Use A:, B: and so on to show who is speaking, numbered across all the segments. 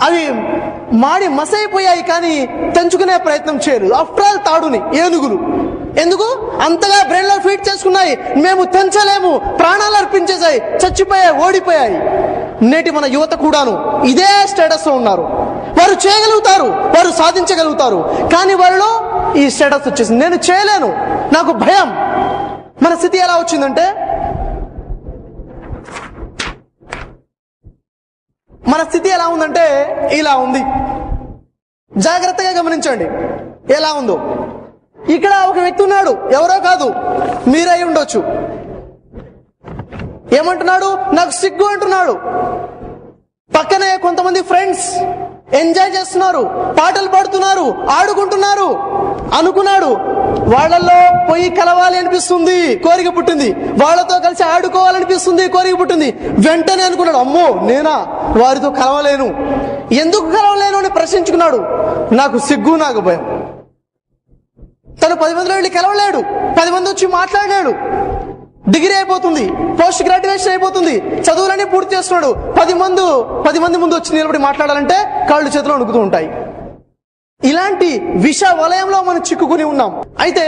A: అవి మాడి మసైపోయాయి, కానీ తెంచుకునే ప్రయత్నం చేయలేదు. ఆఫ్టర్ ఆల్ తాడుని ఏనుగులు ఎందుకు అంతగా బ్రెయిన్ లో ఫీడ్ చేసుకున్నాయి? మేము తెంచలేము, ప్రాణాలు అర్పించేసాయి, చచ్చిపోయాయి, ఓడిపోయాయి. నేటి మన యువత కూడాను ఇదే స్టేటస్ లో ఉన్నారు. వారు చేయగలుగుతారు, వారు సాధించగలుగుతారు, కానీ వారిలో ఈ స్టేటస్ వచ్చేసింది, నేను చేయలేను, నాకు భయం. మన స్థితి ఎలా వచ్చిందంటే, మన స్థితి ఎలా ఉందంటే ఇలా ఉంది. జాగ్రత్తగా గమనించండి ఎలా ఉందో. ఇక్కడ ఒక వ్యక్తి ఉన్నాడు, ఎవరో కాదు, మీరై ఉండొచ్చు. ఏమంటున్నాడు? నాకు సిగ్గు అంటున్నాడు. పక్కనే కొంతమంది ఫ్రెండ్స్ ఎంజాయ్ చేస్తున్నారు, పాటలు పాడుతున్నారు, ఆడుకుంటున్నారు. అనుకున్నాడు వాళ్ళల్లో పోయి కలవాలి అనిపిస్తుంది, కోరిక పుట్టింది. వాళ్ళతో కలిసి ఆడుకోవాలనిపిస్తుంది, కోరిక పుట్టింది. వెంటనే అనుకున్నాడు, అమ్మో నేనా, వారితో కలవలేను. ఎందుకు కలవలేను అని ప్రశ్నించుకున్నాడు. నాకు సిగ్గు, నాకు భయం. తను 10 మందిలో వెళ్ళి కలవలేడు, 10 మంది వచ్చి మాట్లాడాడు. డిగ్రీ అయిపోతుంది, పోస్ట్ గ్రాడ్యుయేషన్ అయిపోతుంది, చదువులన్నీ పూర్తి చేస్తున్నాడు. 10 మంది ముందు వచ్చి నిలబడి మాట్లాడాలంటే కాళ్ళు చేతులు వణుకుతూ ఉంటాయి. ఇలాంటి విష వలయంలో మనం చిక్కుకుని ఉన్నాం. అయితే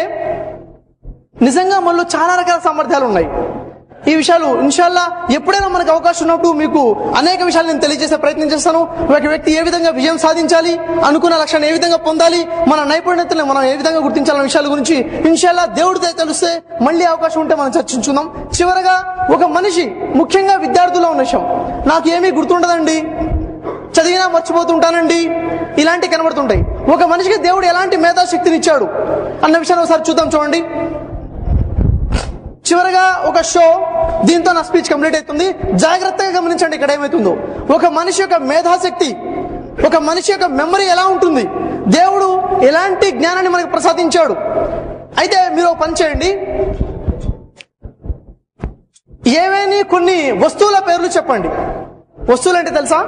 A: నిజంగా మనలో చాలా రకాల సామర్థ్యాలు ఉన్నాయి. ఈ విషయాలు ఇన్షాల్లా ఎప్పుడైనా మనకు అవకాశం ఉన్నప్పుడు మీకు అనేక విషయాలు నేను తెలియజేసే ప్రయత్నం చేస్తాను. ఒక వ్యక్తి ఏ విధంగా విజయం సాధించాలి, అనుకున్న లక్ష్యాన్ని ఏ విధంగా పొందాలి, మన నైపుణ్యతలను మనం ఏ విధంగా గుర్తించాలన్న విషయాల గురించి ఇన్షాల్లా దేవుడితో తెలిస్తే మళ్ళీ అవకాశం ఉంటే మనం చర్చించుకుందాం. చివరగా ఒక మనిషి, ముఖ్యంగా విద్యార్థుల్లో ఉన్న విషయం, నాకు ఏమీ గుర్తుండదండి, చదివినా మర్చిపోతుంటానండి, ఇలాంటివి కనబడుతుంటాయి. ఒక మనిషికి దేవుడు ఎలాంటి మేధాశక్తిని ఇచ్చాడు అన్న విషయాన్ని ఒకసారి చూద్దాం. చూడండి, చివరగా ఒక షో, దీంతో నా స్పీచ్ కంప్లీట్ అవుతుంది. జాగ్రత్తగా గమనించండి ఇక్కడ ఏమవుతుందో. ఒక మనిషి యొక్క మేధాశక్తి, ఒక మనిషి యొక్క మెమరీ ఎలా ఉంటుంది, దేవుడు ఎలాంటి జ్ఞానాన్ని మనకు ప్రసాదించాడు. అయితే మీరు ఒక పని చేయండి, ఏవైనా కొన్ని వస్తువుల పేర్లు చెప్పండి. వస్తువులు అంటే తెలుసా?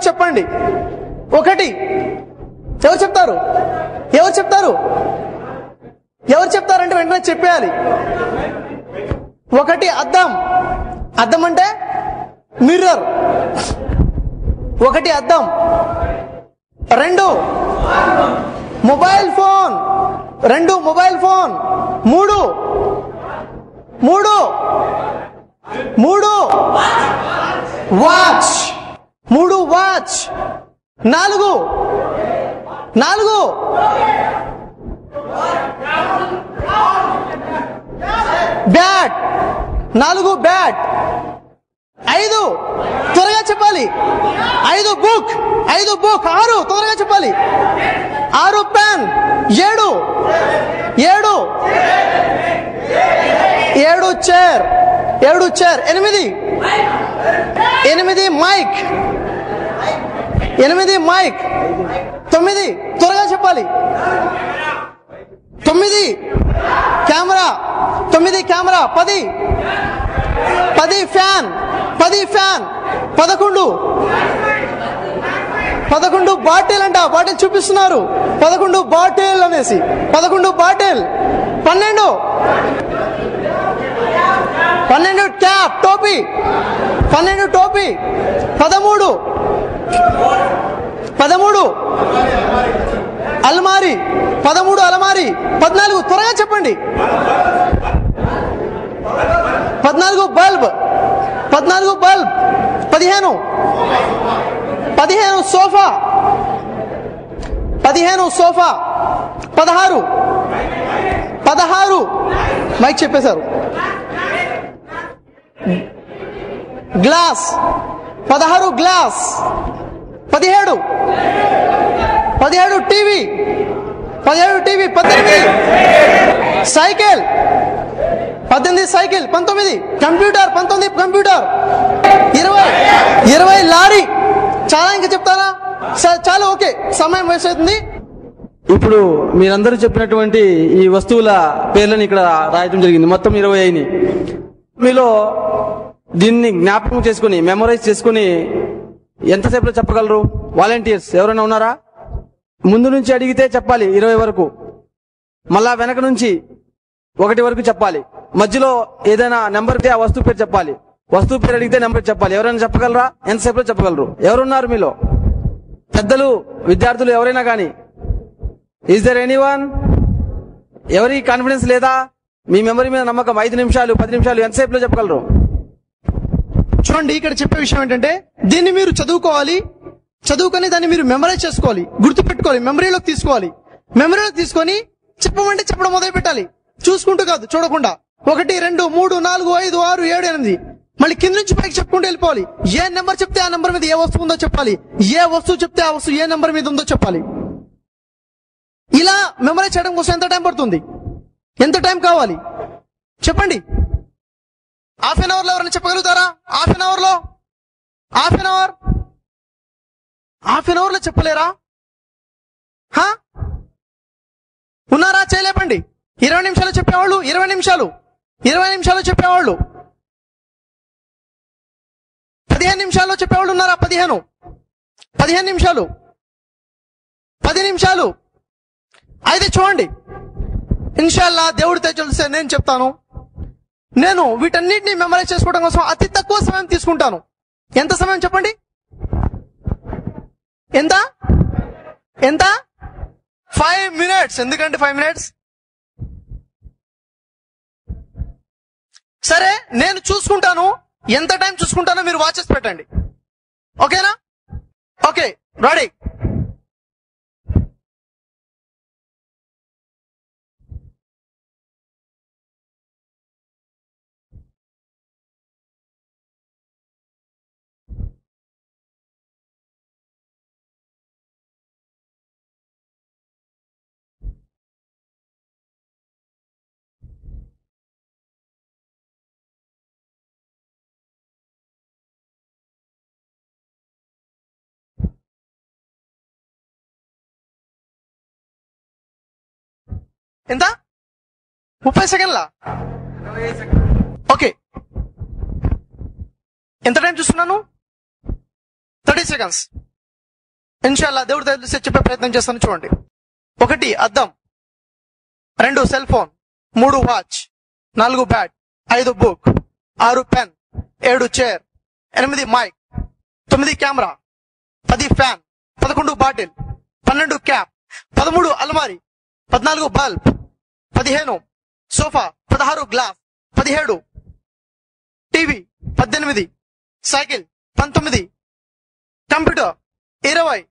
A: చెప్పండి. ఒకటి, ఎవరు చెప్తారు? ఎవరు చెప్తారు? ఎవరు చెప్తారంటే వెంటనే చెప్పేయాలి. ఒకటి అద్దం. అద్దం అంటే మిర్రర్. ఒకటి అద్దం. 2 mobile phone. 2 mobile phone. 3 watch. 3 watch. 4 bat. 4 bat. 5 త్వరగా చెప్పాలి. 5 బుక్. 6 త్వరగా చెప్పాలి. 6 పెన్. 7 చైర్. 8 మైక్. 9 త్వరగా చెప్పాలి. 9 కెమెరా. 10 ఫ్యాన్. 11 బాటిల్ అంట. బాటిల్ చూపిస్తున్నారు. 11 బాటిల్ అనేసి. 11 బాటిల్. 12 క్యాప్, టోపీ. 13 అల్మారీ. 14 త్వరగా చెప్పండి. 14 బల్బ్. 15 సోఫా. 16 మైక్ చెప్పేశారు. Glass. 16 glass. 17 TV. 18 cycle. 18 cycle. 19 computer. 20 lorry. చాలా ఇంకా చెప్తారా? చాలా, ఓకే, సమయం వేస్ట్ అవుతుంది.
B: ఇప్పుడు మీరందరూ చెప్పినటువంటి ఈ వస్తువుల పేర్లను ఇక్కడ రాయటం జరిగింది. మొత్తం 20 అయినాయి. మీలో దీన్ని జ్ఞాపకం చేసుకుని, మెమరైజ్ చేసుకుని ఎంతసేపులో చెప్పగలరు? వాలంటీర్స్ ఎవరైనా ఉన్నారా? ముందు నుంచి అడిగితే చెప్పాలి 20 వరకు, మళ్ళా వెనక నుంచి 1 వరకు చెప్పాలి. మధ్యలో ఏదైనా నెంబర్ ఆ వస్తువు పేరు చెప్పాలి. వస్తువు పేరు అడిగితే నెంబర్ చెప్పాలి. ఎవరైనా చెప్పగలరా? ఎంతసేపులో చెప్పగలరు? ఎవరున్నారు మీలో? పెద్దలు, విద్యార్థులు ఎవరైనా కానీ, ఈజ్ దర్ ఎనీవన్? ఎవరికి కాన్ఫిడెన్స్ లేదా? మీ మెమరీ మీద నమ్మకం 5 నిమిషాలు 10 నిమిషాలు ఎంతసేపులో చెప్పగలరు?
A: చూడండి, ఇక్కడ చెప్పే విషయం ఏంటంటే దీన్ని మీరు చదువుకోవాలి, చదువుకొని దాన్ని మీరు మెమరైజ్ చేసుకోవాలి, గుర్తుపెట్టుకోవాలి, మెమరీలోకి తీసుకోవాలి. మెమరీలోకి తీసుకొని చెప్పమంటే చెప్పడం మొదలు పెట్టాలి. చూసుకుంటూ కాదు, చూడకుండా. 1 2 3 4 5 6 7 8 మళ్ళీ కింద నుంచి పైకి చెప్పుకుంటూ వెళ్ళిపోవాలి. ఏ నెంబర్ చెప్తే ఆ నెంబర్ మీద ఏ వస్తువు ఉందో చెప్పాలి, ఏ వస్తువు చెప్తే ఆ వస్తువు ఏ నెంబర్ మీద ఉందో చెప్పాలి. ఇలా మెమరైజ్ చేయడం కోసం ఎంత టైం పడుతుంది? ఎంత టైం కావాలి చెప్పండి? హాఫ్ అన్ అవర్ లో ఎవరైనా చెప్పగలుగుతారా? హాఫ్ అన్ అవర్ లో? Half an hour? Half an hour లో చెప్పలేరా? ఉన్నారా? చేయలేపండి. 20 నిమిషాలు చెప్పేవాళ్ళు, 20 నిమిషాలు 20 నిమిషాలు చెప్పేవాళ్ళు, 15 నిమిషాల్లో చెప్పేవాళ్ళు ఉన్నారా? 15 నిమిషాలు, 10 నిమిషాలు. అయితే చూడండి, ఇన్షాల్లా దేవుడి తెలిస్తే నేను చెప్తాను. నేను వీటన్నిటిని మెమరైజ్ చేసుకోవడం కోసం అతి తక్కువ సమయం తీసుకుంటాను. ఎంత సమయం చెప్పండి? ఎంత ఎంత 5 minutes. ఎందుకంటే 5 minutes? సరే, నేను చూసుకుంటాను. ఎంత టైం చూసుకుంటానో మీరు వాచెస్ పెట్టండి. ఓకేనా? Okay, ready. ఎంత? 30 సెకండ్లా? ఓకే, ఎంత టైం చూస్తున్నాను? 30 seconds. ఇన్షాల్లా దేవుడి తెలిసి చెప్పే ప్రయత్నం చేస్తాను. చూడండి, 1 అద్దం, 2 cell phone, 3 watch, 4 bat, 5 book, 6 pen, 7 chair, 8 mike, 9 camera, 10 fan, 11 bottle, 12 cap, 13 అల్మారీ, 14 bulb, 15 sofa, 16 glass, 17 TV, 18 cycle, 19 computer, 20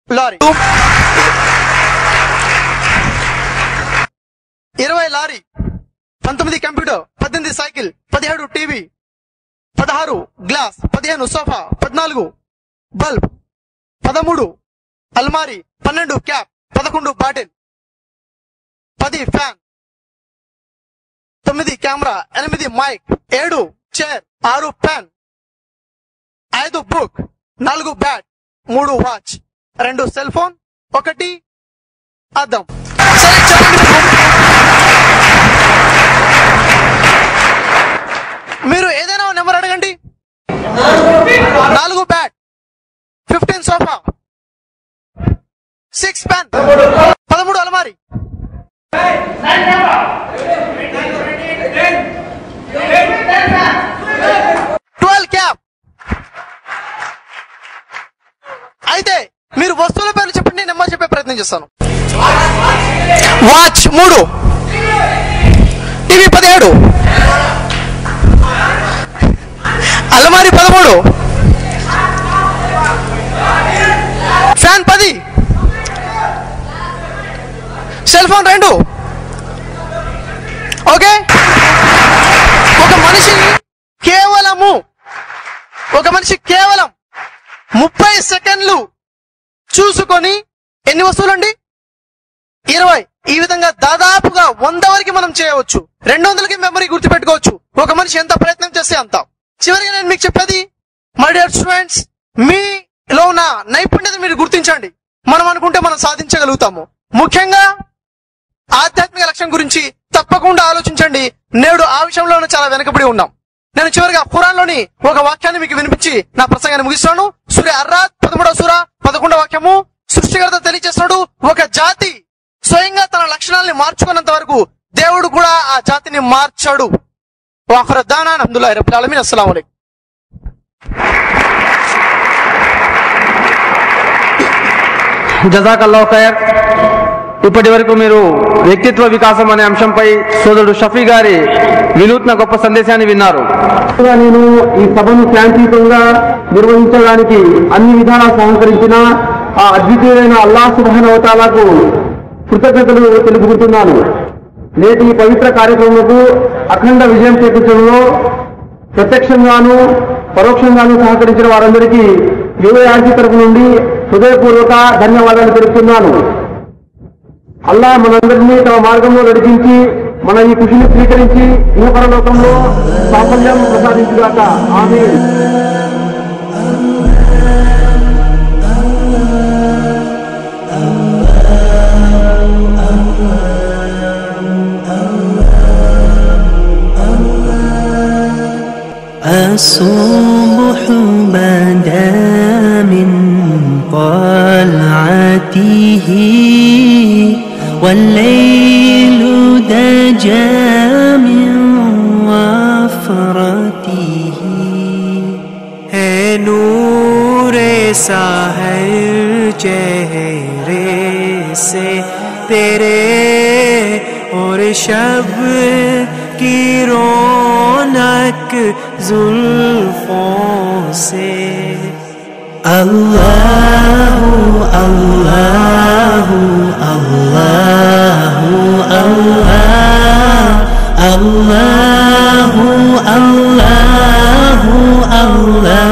A: lorry, 20 lorry, 19 computer, 18 cycle, 17 TV, 16 glass, 15 sofa, 14 bulb, 13 అల్మారీ, 12 cap, 11 bottle, 10 fan, 9 camera, 8 mike, 7 chair, 6 pen, 5 book, 4 bat, 3 watch, 2 cell phone, 1 అద్దం. మీరు ఏదైనా number అడగండి. 4 bat, 15 sofa, 6 pen, 13 అలమారీ, 12 cap. అయితే మీరు వస్తువుల పేర్లు చెప్పండి, నెంబర్ చెప్పే ప్రయత్నం చేస్తాను. Watch 3, TV 17, అలమారీ 13, fan 10, cell phone 2. Okay, ఒక మనిషి కేవలం 30 సెకండ్లు చూసుకొని ఎన్ని వస్తువులు అండి? 20. ఈ విధంగా దాదాపుగా 100 వరకు మనం చేయవచ్చు. 200కి మెమరీ గుర్తుపెట్టుకోవచ్చు. ఒక మనిషి ఎంత ప్రయత్నం చేస్తే అంత. చివరిగా నేను మీకు చెప్పేది, మై డియర్ స్టూడెంట్స్, మీలో ఉన్న నైపుణ్యత మీరు గుర్తించండి. మనం అనుకుంటే మనం సాధించగలుగుతాము. ముఖ్యంగా ఆధ్యాత్మిక లక్ష్యం గురించి తప్పకుండా ఆలోచించండి. నేడు ఆ విషయంలోనే చాలా వెనకబడి ఉన్నాం. నేను చివరిగా ఖురాన్లోని ఒక వాక్యాన్ని మీకు వినిపించి నా ప్రసంగాన్ని ముగిస్తున్నాను. సూర అర్రాద్ 13వ సూర 11వ వాక్యము. సృష్టికర్త తెలియజేస్తున్నాడు, ఒక జాతి స్వయంగా తన లక్షణాలని మార్చుకున్నంత వరకు దేవుడు కూడా ఆ జాతిని మార్చాడు. వాఖిరు దానా అల్హమ్దులిల్లాహి రబ్బిల్ ఆలమీన్. అస్సలాము అలైకుం.
B: జజాకల్లాహు ఖైర్. ఇప్పటి వరకు మీరు వ్యక్తిత్వ వికాసం అనే అంశంపై సోదరుడు షఫీ గారి వినూత్న గొప్ప సందేశాన్ని విన్నారు.
C: నేను ఈ సభను శాంతియుతంగా నిర్వహించడానికి అన్ని విధాలా సహకరించిన ఆ అద్వితీయుడైన అల్లాహ్ సుబ్హానహు వ తఆలాకు కృతజ్ఞతలు తెలుపుకుంటున్నాను. నేటి ఈ పవిత్ర కార్యక్రమంకు అఖండ విజయం చేకూర్చడంలో ప్రత్యక్షంగాను పరోక్షంగాను సహకరించిన వారందరికీ యువయాజీ తరపు నుండి హృదయపూర్వక ధన్యవాదాలు తెలుపుతున్నాను. అల్లాహ్ మనందరినీ తమ మార్గంలో నడిపించి మన ఈ కృషిని స్వీకరించి ఇహపరలోకంలో సాఫల్యం ప్రసాదించుగాక. ఆమీన్.
D: الصبح بدا من طلعته والليل دجى من وفرته ہے نور ساحر چہرے سے تیرے اور شب کی رونق زلفوں سے اللہ اللہ اللہ اللہ اللہ اللہ اللہ اللہ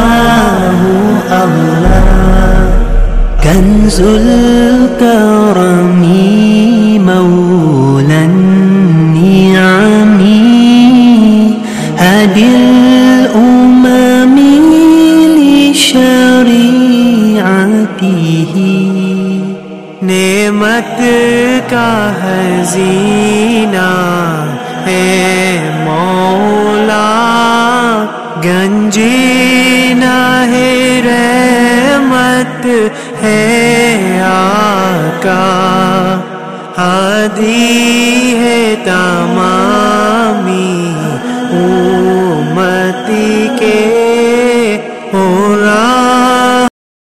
D: کنز الکرم مولا النعم هادي الأمم لشريعته نعمت کا خزینہ ہے مولا گنجینہ ہے رحمت ہے آقا ہادی ہے تمام